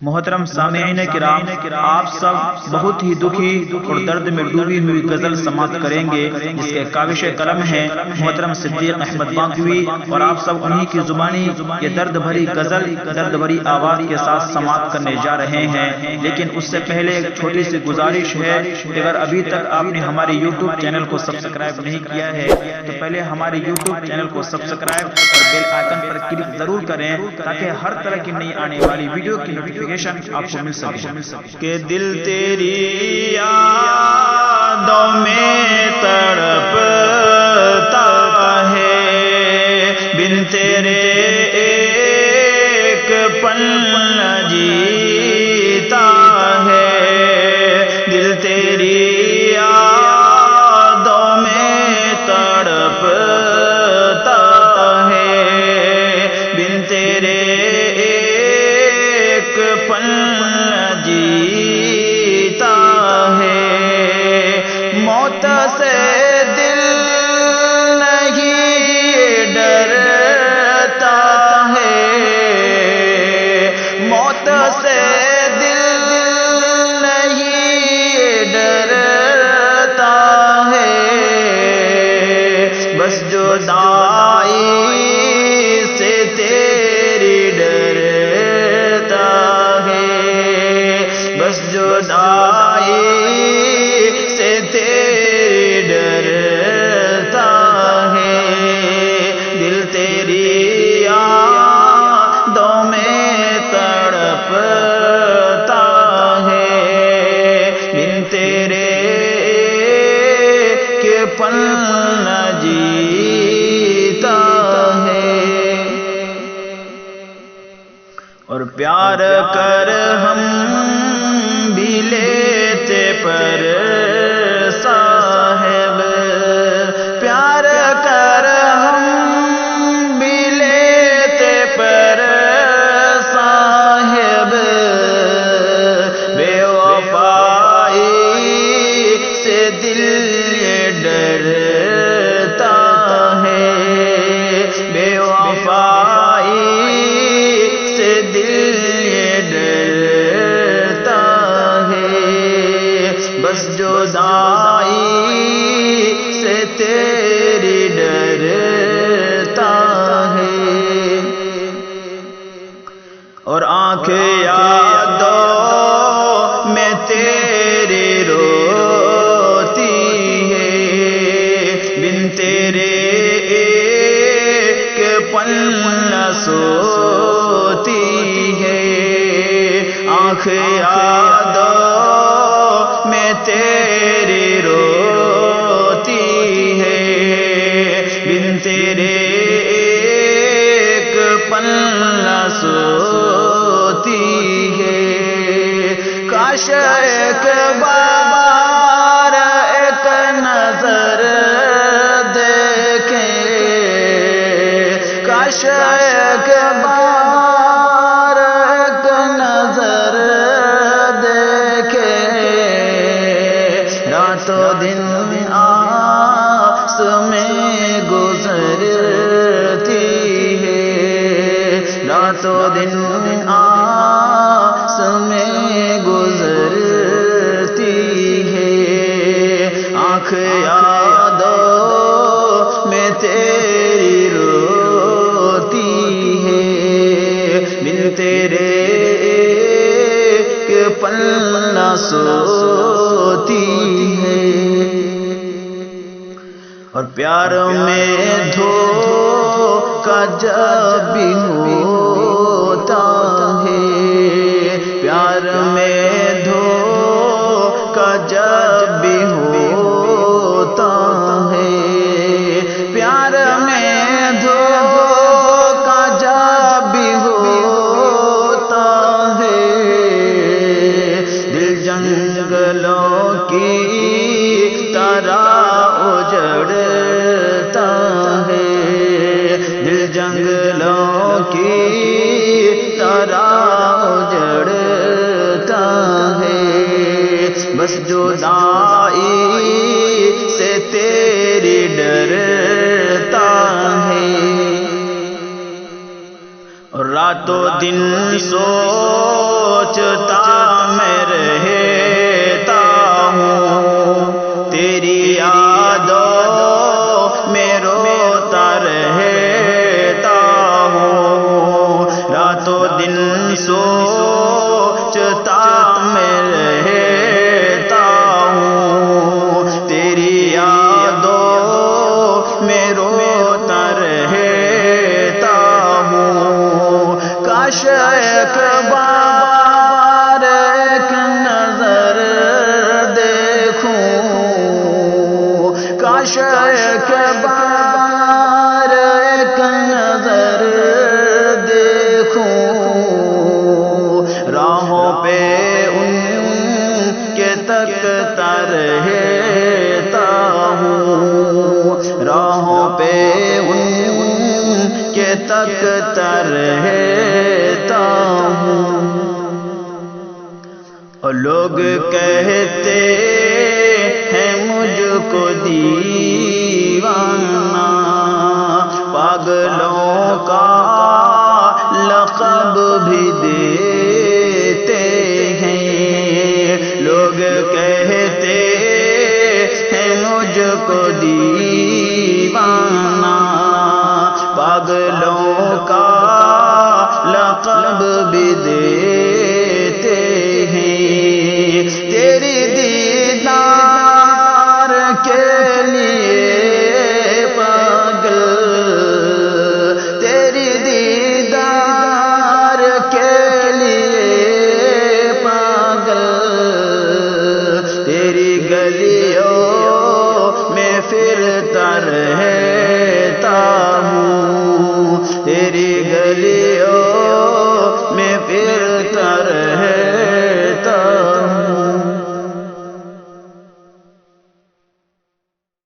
محترم سامعین کرام، آپ سب بہت ہی دکھی اور درد میں ڈوبی ہوئی غزل سماعت کریں گے جس کے کاوش قلم ہیں محترم صدیق احمد بانکوی، اور آپ سب انہی کی زبانی یہ درد بھری غزل درد بھری آواز کے ساتھ سماعت کرنے جا رہے ہیں۔ لیکن اس سے پہلے ایک چھوٹی سی گزارش ہے، اگر ابھی تک آپ نے ہمارے یوٹیوب چینل کو سبسکرائب نہیں کیا ہے تو پہلے ہمارے یوٹیوب چینل کو سبسکرائب اور بیل آئیکن پر کلک ضرور کریں تاکہ ہر طرح کی نئی آنے والی ویڈیو کی نوٹیفیکیشن آپ کو مل سکے۔ کہ دل تیری یادوں میں تڑپتا ہے، بن تیرے ایک پل نہ جیتا ہے، دل تیری یادوں میں تڑپتا ہے، بن تیرے ایک پل نہ جیتا ہے، موت سے دل نہیں ڈرتا ہے، موت سے دل نہیں ڈرتا ہے، بس جدائی سے تیری ڈرتا ہے، بس جدائی سے تیری ڈرتا ہے، دل تیری یادوں میں تڑپتا ہے، بن تیرے کے پل نہ جیتا ہے، اور پیار کر ہم بھی لیتے پر صاحب، پیار کر ہم بھی لیتے پر صاحب، بے وفائی سے دل یہ ڈرتا ہے، بے وفائی سے دل یہ ڈرتا ہے، بس جدائی سے تیری ڈرتا ہے، اور آنکھیں یادوں میں تیری روتی ہے، بن تیرے ایک پل نہ سوتی ہے، آنکھ یادوں میں تیری روتی ہے، بن تیرے ایک پل نہ سوتی ہے، کاش ایک بار ایک نظر دیکھیں، کاش ایک بار ایک نظر دیکھیں، راتوں دن آس میں گزرتی ہے، راتوں دن آس میں گزرتی ہے، آنکھ یادوں میں تیری روتی ہے، بن تیرے ایک پل نہ سوتی ہے، اور پیار میں دھوکا جب بھی ہوتا ہے، پیار میں دھوکا جب بھی ہوتا ہے، پیار میں دھوکا جب بھی ہوتا ہے، دل جنگلوں کی طرح اجڑتا ہے، دل جنگلوں کی طرح اجڑتا ہے، بس جدائی سے تیری ڈرتا ہے، اور راتوں دن سوچ تکتا رہتا ہوں، اور لوگ کہتے ہیں مجھ کو دیوانہ، پاگلوں کا